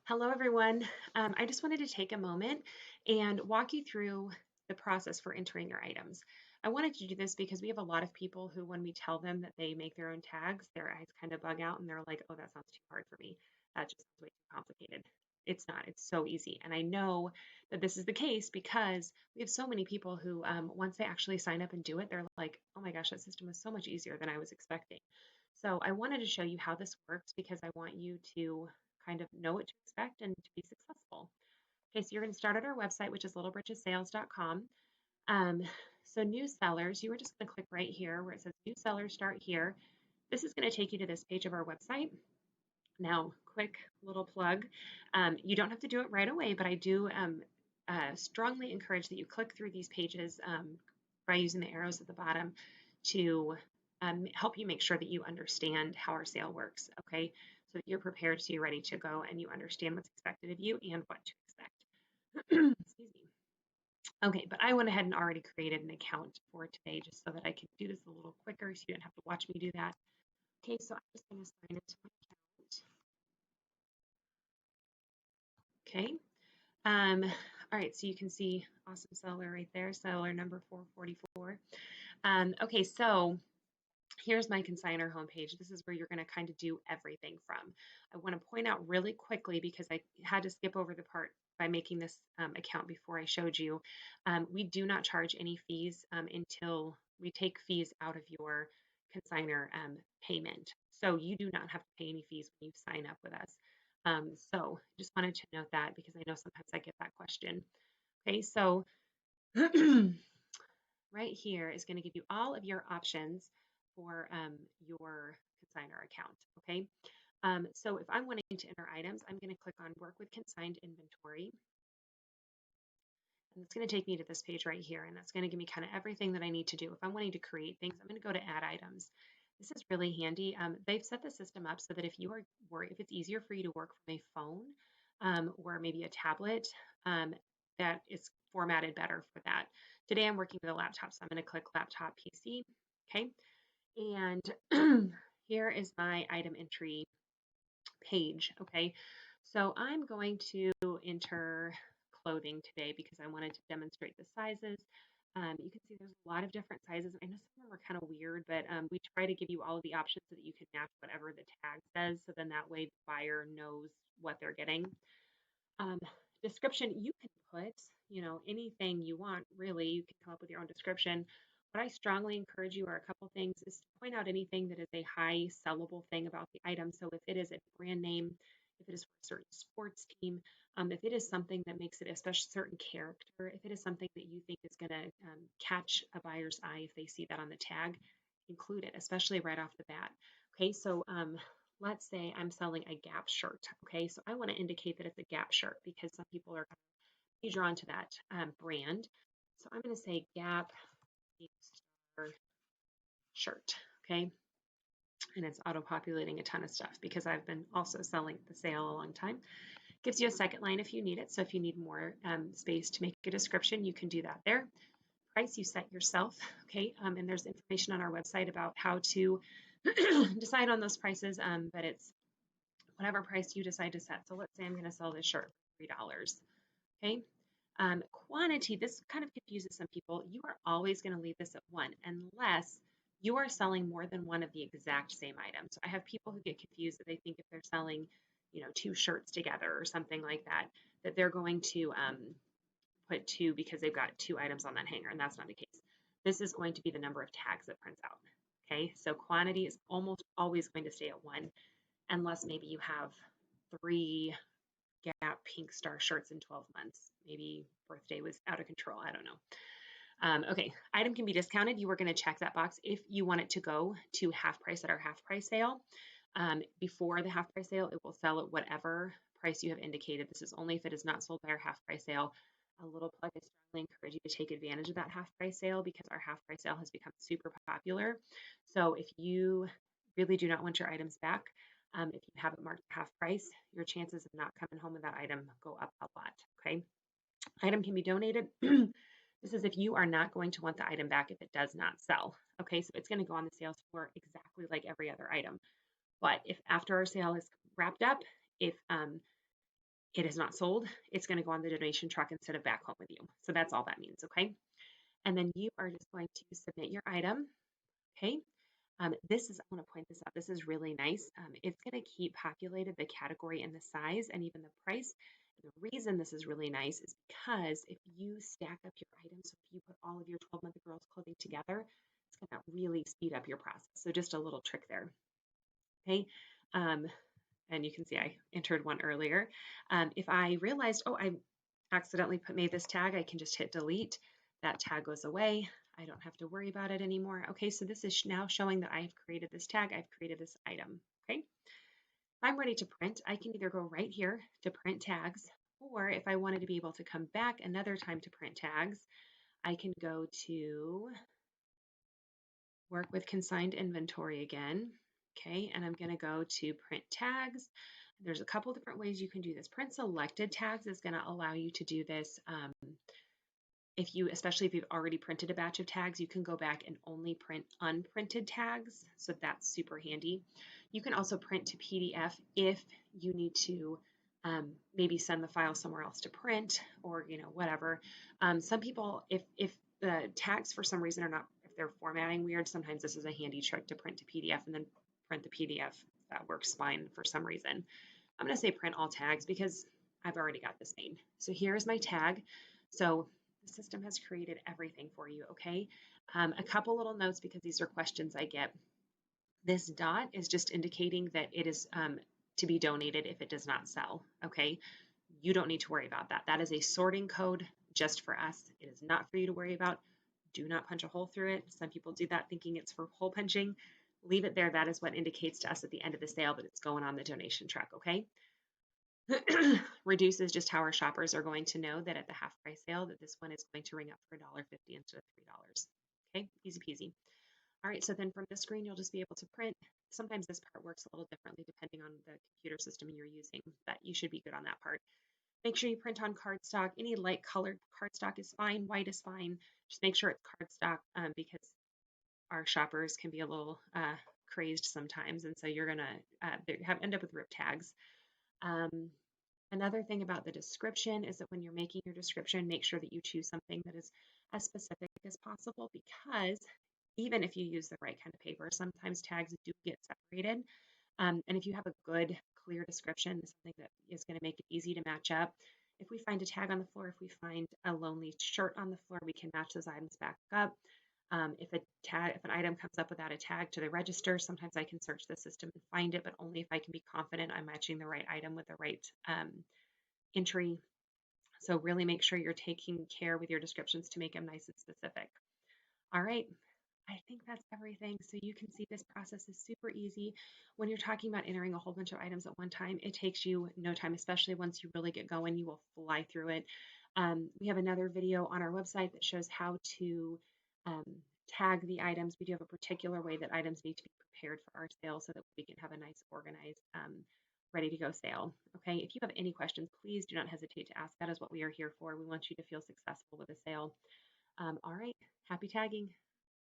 Hello, everyone. I just wanted to take a moment and walk you through the process for entering your items. I wanted to do this because we have a lot of people who, when we tell them that they make their own tags, their eyes kind of bug out and they're like, oh, that sounds too hard for me. That just sounds way too complicated. It's not, it's so easy. And I know that this is the case because we have so many people who, once they actually sign up and do it, they're like, oh my gosh, that system is so much easier than I was expecting. So I wanted to show you how this works because I want you to kind of know what to expect and to be successful. Okay, so you're going to start at our website, which is littlebritchessales.com. Um, so new sellers, you are just going to click right here where it says new sellers start here. This is going to take you to this page of our website. Now, quick little plug. You don't have to do it right away, but I do strongly encourage that you click through these pages by using the arrows at the bottom to help you make sure that you understand how our sale works, okay? So that you're prepared, so you're ready to go and you understand what's expected of you and what to expect. Excuse me. Okay, but I went ahead and already created an account for today just so that I can do this a little quicker so you don't have to watch me do that. Okay, so I'm just going to sign into my account. Okay. All right, so you can see awesome seller right there, seller number 444. Okay, so here's my consignor homepage. This is where you're going to kind of do everything from. I want to point out really quickly because I had to skip over the part by making this account before I showed you. We do not charge any fees until we take fees out of your consignor payment. So you do not have to pay any fees when you sign up with us. So just wanted to note that because I know sometimes I get that question. Okay, so right here is going to give you all of your options for your consignor account. Okay, so if I'm wanting to enter items, I'm going to click on work with consigned inventory. And it's going to take me to this page right here, and that's going to give me kind of everything that I need to do. If I'm wanting to create things, I'm going to go to add items. This is really handy. They've set the system up so that if you are worried, if it's easier for you to work from a phone or maybe a tablet, that is formatted better for that. Today I'm working with a laptop, so I'm going to click laptop PC. Okay, and here is my item entry page. Okay, so I'm going to enter clothing today because I wanted to demonstrate the sizes. You can see there's a lot of different sizes. I know some of them are kind of weird, but we try to give you all of the options so that you can match whatever the tag says. So then that way the buyer knows what they're getting. Um, Description, you can put, anything you want, really. You can come up with your own description. What I strongly encourage you are a couple things is to point out anything that is a high sellable thing about the item. So if it is a brand name, if it is for a certain sports team, if it is something that makes it a special certain character, if it is something that you think is going to catch a buyer's eye if they see that on the tag, include it, especially right off the bat. Okay, so let's say I'm selling a Gap shirt. Okay, so I want to indicate that it's a Gap shirt because some people are going to be drawn to that brand. So I'm going to say Gap shirt. Okay, and it's auto-populating a ton of stuff because I've been also selling the sale a long time. Gives you a second line if you need it. So if you need more space to make a description, you can do that there. Price you set yourself. Okay, and there's information on our website about how to decide on those prices, but it's whatever price you decide to set. So let's say I'm going to sell this shirt for $3. Okay. Quantity, this kind of confuses some people. You are always going to leave this at 1 unless you are selling more than one of the exact same items. So I have people who get confused that they think if they're selling, 2 shirts together or something like that, that they're going to put 2 because they've got 2 items on that hanger, and that's not the case. This is going to be the number of tags that prints out. Okay, so quantity is almost always going to stay at 1 unless maybe you have 3 Gap Pink Star shirts in 12 months. Maybe birthday was out of control. I don't know. Okay, item can be discounted. You are going to check that box if you want it to go to half price at our half price sale. Before the half price sale, it will sell at whatever price you have indicated. This is only if it is not sold by our half price sale. A little plug, I strongly encourage you to take advantage of that half price sale because our half price sale has become super popular. So if you really do not want your items back, if you have it marked half price, your chances of not coming home with that item go up a lot, okay? Item can be donated. This is if you are not going to want the item back if it does not sell, okay? So it's going to go on the sales floor exactly like every other item. But if after our sale is wrapped up, if it is not sold, it's going to go on the donation truck instead of back home with you. So that's all that means, okay? And then you are just going to submit your item, okay? This is, I want to point this out, this is really nice. It's going to keep populated the category and the size and even the price. And the reason this is really nice is because if you stack up your items, so if you put all of your 12-month girls clothing together, it's going to really speed up your process. So just a little trick there, okay? And you can see I entered one earlier. If I realized, oh, I accidentally made this tag, I can just hit delete. That tag goes away. I don't have to worry about it anymore. Okay, so this is now showing that I've created this tag, I've created this item, okay? If I'm ready to print, I can either go right here to print tags, or if I wanted to be able to come back another time to print tags, I can go to work with consigned inventory again, okay? And I'm gonna go to print tags. There's a couple different ways you can do this. Print selected tags is gonna allow you to do this if you, especially if you've already printed a batch of tags, you can go back and only print unprinted tags. So that's super handy. You can also print to PDF if you need to maybe send the file somewhere else to print or, whatever. Some people, if the tags for some reason are not, if they're formatting weird, sometimes this is a handy trick to print to PDF and then print the PDF. That works fine for some reason. I'm going to say print all tags because I've already got this made. So here's my tag. So the system has created everything for you, okay? A couple little notes because these are questions I get. This dot is just indicating that it is to be donated if it does not sell, okay? You don't need to worry about that. That is a sorting code just for us. It is not for you to worry about. Do not punch a hole through it. Some people do that thinking it's for hole punching. Leave it there. That is what indicates to us at the end of the sale that it's going on the donation truck, okay? Reduce is just how our shoppers are going to know that at the half price sale that this one is going to ring up for $1.50 instead of $3. Okay, easy peasy. All right, so then from this screen, you'll just be able to print. Sometimes this part works a little differently depending on the computer system you're using, but you should be good on that part. Make sure you print on cardstock. Any light colored cardstock is fine. White is fine. Just make sure it's cardstock because our shoppers can be a little crazed sometimes, and so you're gonna end up with ripped tags. Another thing about the description is that when you're making your description, make sure that you choose something that is as specific as possible because even if you use the right kind of paper, sometimes tags do get separated. And if you have a good, clear description, something that is going to make it easy to match up. If we find a tag on the floor, if we find a lonely shirt on the floor, we can match those items back up. If an item comes up without a tag to the register, sometimes I can search the system and find it, but only if I can be confident I'm matching the right item with the right entry. So really make sure you're taking care with your descriptions to make them nice and specific. All right, I think that's everything. So you can see this process is super easy. When you're talking about entering a whole bunch of items at one time, it takes you no time, especially once you really get going, you will fly through it. We have another video on our website that shows how to tag the items. We do have a particular way that items need to be prepared for our sale so that we can have a nice organized ready to go sale. Okay, if you have any questions, please do not hesitate to ask. That is what we are here for. We want you to feel successful with a sale. All right, happy tagging.